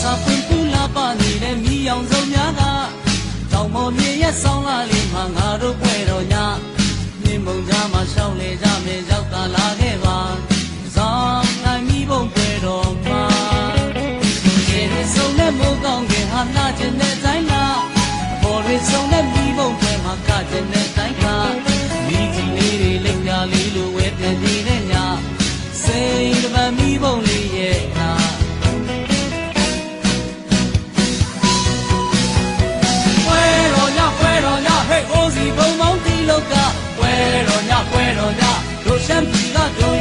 ပွင့်တူလာပါနေတဲ့မိအောင်စုံများကတောင်ပေါ်မြေရဲ့ဆောင်းလာလေးမှာငါတို့ပွဲတော်ညမြင်းမုံကြားမှာရှောင်းလေကြမယ်ရောက်တာလာခဲ့ပါဇောင်းနိုင်မိဘုံပွဲတော်မှာကျေရစုံနဲ့မိုးကောင်းကဟာနာကျင်တဲ့တိုင်းကဘော်ရစုံနဲ့မိဘုံပွဲမှာကကျင်တဲ့တိုင်းကမိကြီးလေးတွေလက်ပြလေးလိုဝဲပြင်းနေတဲ့ညစိတ်တပံမိဘုံလေးရဲ့နာဘုံမောင်းတီလောက်ကပွဲတော်ညတို့ရှမ်းပြည်ကတို့